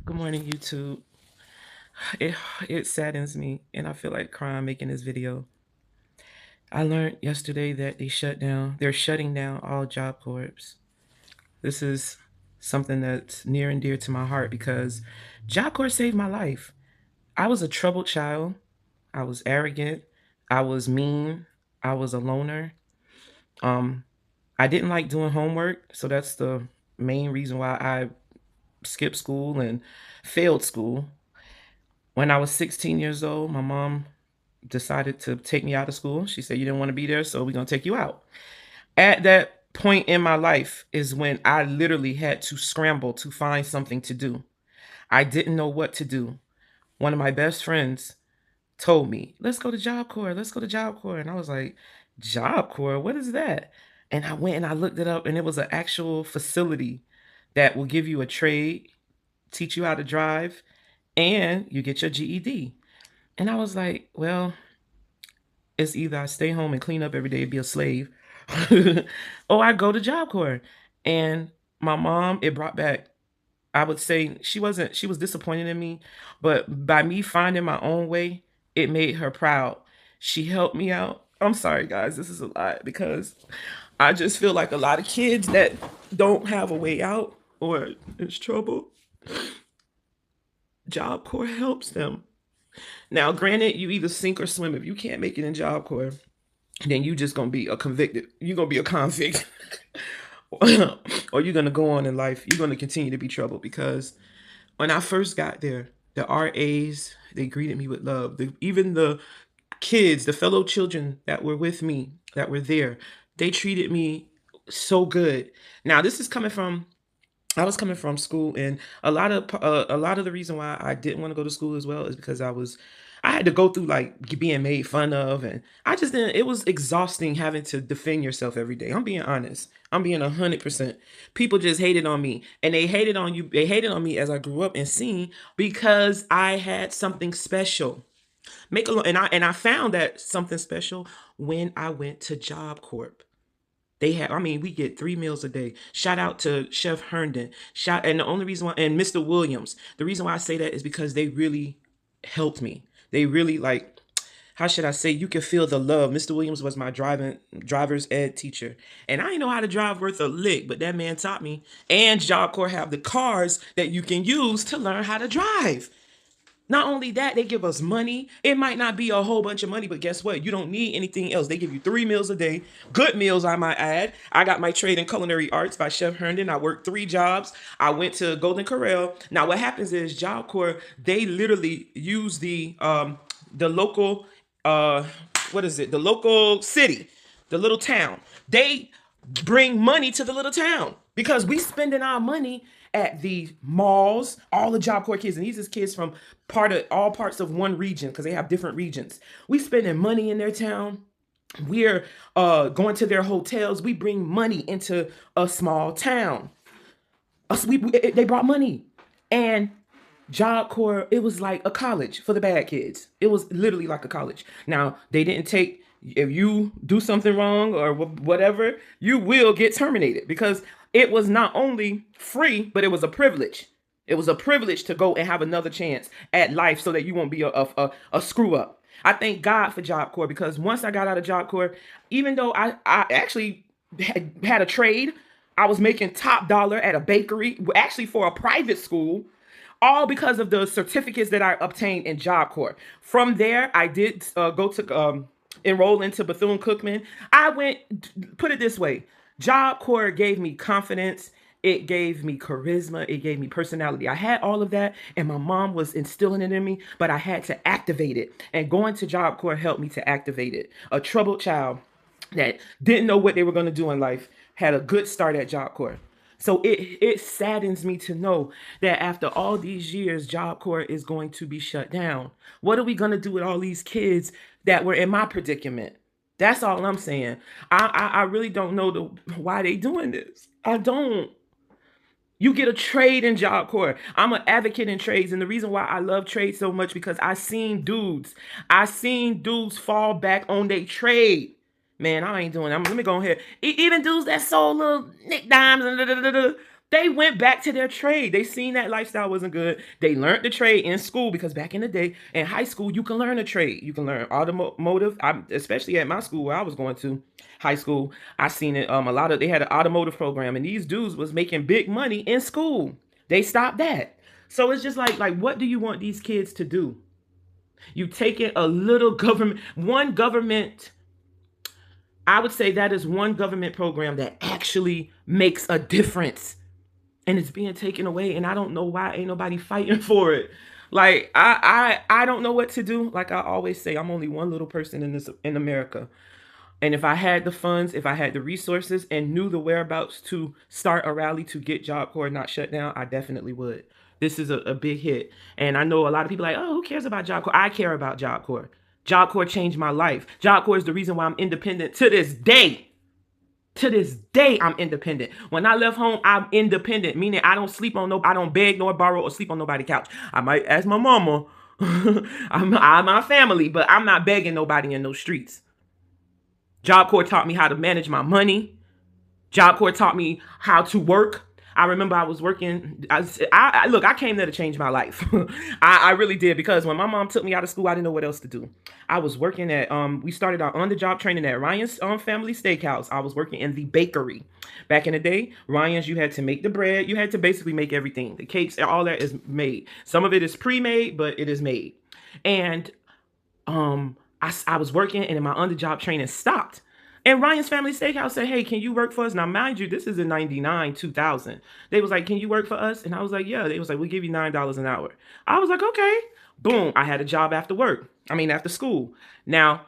Good morning, YouTube. It it saddens me, and I feel like crying making this video. I learned yesterday that they're shutting down all job corps. This is something that's near and dear to my heart because job corps saved my life. I was a troubled child. I was arrogant. I was mean. I was a loner. Um, I didn't like doing homework, so that's the main reason why I skipped school and failed school. When I was 16 years old, my mom decided to take me out of school. She said, "You didn't want to be there, so we're going to take you out." At that point in my life is when I literally had to scramble to find something to do. I didn't know what to do. One of my best friends told me, "Let's go to Job Corps. Let's go to Job Corps." And I was like, "Job Corps? What is that?" And I went and I looked it up, and it was an actual facility that will give you a trade, teach you how to drive, and you get your GED. And I was like, well, it's either I stay home and clean up every day and be a slave, or I go to Job Corps. And my mom, it brought back, I would say she was disappointed in me, but by me finding my own way, it made her proud. She helped me out. I'm sorry, guys, this is a lot because I just feel like a lot of kids that don't have a way out or is trouble, Job Corps helps them. Now, granted, you either sink or swim. If you can't make it in Job Corps, then you just gonna be a convicted. You're gonna be a convict, or you're gonna go on in life. You're gonna continue to be troubled because when I first got there, the RAs they greeted me with love. Even the kids, the fellow children that were with me, that were there, they treated me so good. Now, this is coming from I was coming from school, and a lot of the reason why I didn't want to go to school as well is because I had to go through like being made fun of, and I just didn't. It was exhausting having to defend yourself every day. I'm being honest. I'm being 100%. People just hated on me, and they hated on you. They hated on me as I grew up and seen because I had something special. And I found that something special when I went to Job Corp. They have, I mean, we get 3 meals a day. Shout out to Chef Herndon. And the only reason why, and Mr. Williams, the reason why I say that is because they really helped me. They really like, how should I say? You can feel the love. Mr. Williams was my driver's ed teacher, and I didn't know how to drive worth a lick, but that man taught me. And Job Corps have the cars that you can use to learn how to drive. Not only that, they give us money. It might not be a whole bunch of money, but guess what? You don't need anything else. They give you 3 meals a day. Good meals, I might add. I got my trade in culinary arts by Chef Herndon. I worked 3 jobs. I went to Golden Corral. Now, what happens is Job Corps, they literally use the local what is it? The local city, the little town. They bring money to the little town because we spending our money at the malls, all the Job Corps kids, and these is kids from all parts of one region because they have different regions. We spending money in their town. We're going to their hotels. We bring money into a small town. They brought money, and Job Corps, it was like a college for the bad kids. It was literally like a college. Now, they didn't take, if you do something wrong or whatever, you will get terminated because it was not only free, but it was a privilege. It was a privilege to go and have another chance at life so that you won't be a screw up. I thank God for Job Corps because once I got out of Job Corps, even though I actually had a trade, I was making top dollar at a bakery, actually for a private school, all because of the certificates that I obtained in Job Corps. From there, I did go to enroll into Bethune-Cookman. I went, put it this way, Job Corps gave me confidence. It gave me charisma. It gave me personality. I had all of that, and my mom was instilling it in me, but I had to activate it. And going to Job Corps helped me to activate it. A troubled child that didn't know what they were going to do in life had a good start at Job Corps. So it saddens me to know that after all these years, Job Corps is going to be shut down. What are we going to do with all these kids that were in my predicament? That's all I'm saying. I really don't know why they doing this. I don't. You get a trade in Job Corps. I'm an advocate in trades, and the reason why I love trades so much because I seen dudes fall back on their trade. Man, I ain't doing that. Let me go ahead. Even dudes that sold little nick dimes and They went back to their trade. They seen that lifestyle wasn't good. They learned the trade in school because back in the day, in high school, you can learn a trade. You can learn automotive. Especially at my school where I was going to high school, I seen it. A lot of they had an automotive program, and these dudes was making big money in school. They stopped that. So it's just like what do you want these kids to do? You take it a little government, one government. I would say that is one government program that actually makes a difference, and it's being taken away, and I don't know why ain't nobody fighting for it. Like I don't know what to do. Like I always say, I'm only one little person in America. And if I had the funds, if I had the resources and knew the whereabouts to start a rally to get Job Corps not shut down, I definitely would. This is a big hit. And I know a lot of people are like, oh, who cares about Job Corps? I care about Job Corps. Job Corps changed my life. Job Corps is the reason why I'm independent to this day. To this day, I'm independent. When I left home, I'm independent, meaning I don't sleep on I don't beg nor borrow or sleep on nobody's couch. I might ask my mama, I'm my family, but I'm not begging nobody in those streets. Job Corps taught me how to manage my money. Job Corps taught me how to work. I remember I was working. Look, I came there to change my life. I really did, because when my mom took me out of school, I didn't know what else to do. I was working at, we started our on-the-job training at Ryan's Family Steakhouse. I was working in the bakery. Back in the day, Ryan's, you had to make the bread. You had to basically make everything. The cakes, all that is made. Some of it is pre-made, but it is made. And I was working, and then my on-the-job training stopped. And Ryan's Family Steakhouse said, hey, can you work for us? Now, mind you, this is in 99, 2000. They was like, can you work for us? And I was like, yeah. They was like, we'll give you $9 an hour. I was like, okay. Boom. I had a job after school. Now,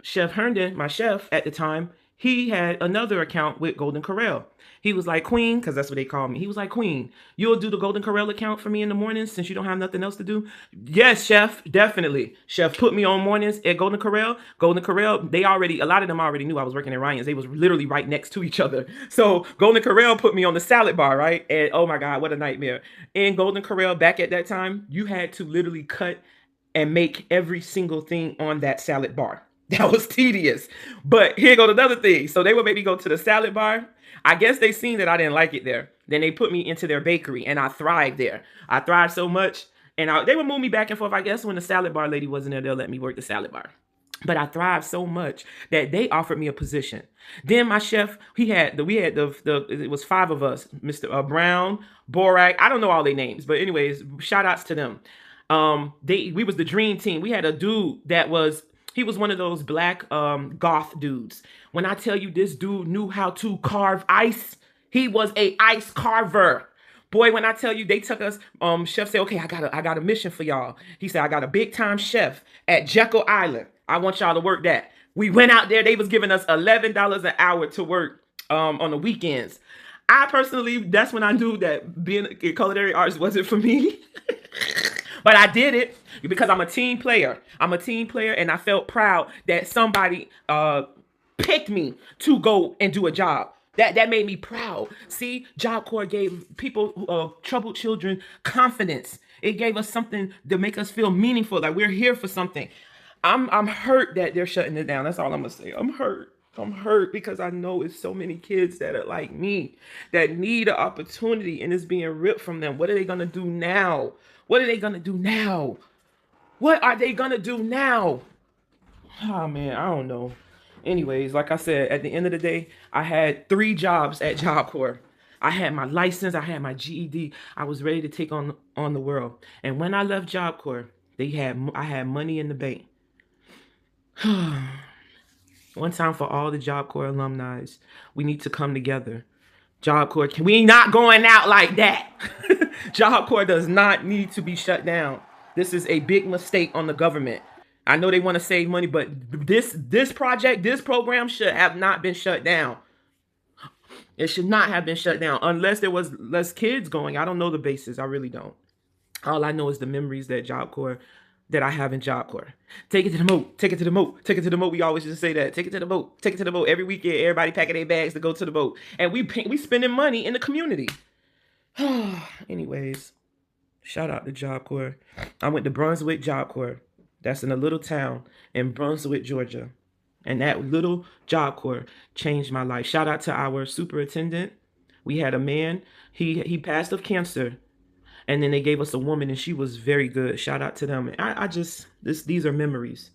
Chef Herndon, my chef at the time, he had another account with Golden Corral. He was like, Queen, because that's what they call me. He was like, Queen, you'll do the Golden Corral account for me in the mornings since you don't have nothing else to do? Yes, Chef, definitely. Chef put me on mornings at Golden Corral. Golden Corral, a lot of them already knew I was working at Ryan's. They was literally right next to each other. So Golden Corral put me on the salad bar, right? And oh my God, what a nightmare. In Golden Corral, back at that time, you had to literally cut and make every single thing on that salad bar. That was tedious. But here goes another thing. So they would maybe go to the salad bar. I guess they seen that I didn't like it there. Then they put me into their bakery, and I thrived there. I thrived so much, and they would move me back and forth. I guess when the salad bar lady wasn't there, they'll let me work the salad bar. But I thrived so much that they offered me a position. Then my chef, it was 5 of us, Mr. Brown, Borak. I don't know all their names, but anyways, shout outs to them. We was the dream team. We had a dude he was one of those black goth dudes. When I tell you this dude knew how to carve ice, he was a ice carver. Boy, when I tell you, they took us, chef said, okay, I got a mission for y'all. He said, I got a big time chef at Jekyll Island. I want y'all to work that. We went out there. They was giving us $11 an hour to work on the weekends. I personally, that's when I knew that being in culinary arts wasn't for me. But I did it because I'm a team player. And I felt proud that somebody picked me to go and do a job. That made me proud. See, Job Corps gave people, troubled children, confidence. It gave us something to make us feel meaningful, like we're here for something. I'm hurt that they're shutting it down. That's all I'm gonna say. I'm hurt. I'm hurt because I know it's so many kids that are like me that need an opportunity, and it's being ripped from them. What are they gonna do now? What are they gonna do now? What are they gonna do now? Oh man, I don't know. Anyways, like I said, at the end of the day, I had 3 jobs at Job Corps. I had my license, I had my GED. I was ready to take on the world. And when I left Job Corps, I had money in the bank. One time for all the Job Corps alumni, we need to come together. Job Corps, we not going out like that. Job Corps does not need to be shut down. This is a big mistake on the government. I know they want to save money, but this program should have not been shut down. It should not have been shut down unless there was less kids going. I don't know the basis. I really don't. All I know is the memories that I have in Job Corps. Take it to the moat. Take it to the moat. Take it to the moat. We always just say that. Take it to the moat. Take it to the moat. Every weekend, everybody packing their bags to go to the boat. And we spending money in the community. Anyways, shout out to Job Corps. I went to Brunswick Job Corps. That's in a little town in Brunswick, Georgia. And that little Job Corps changed my life. Shout out to our superintendent, We had a man, he passed of cancer, and then they gave us a woman, and she was very good. Shout out to them. I just these are memories.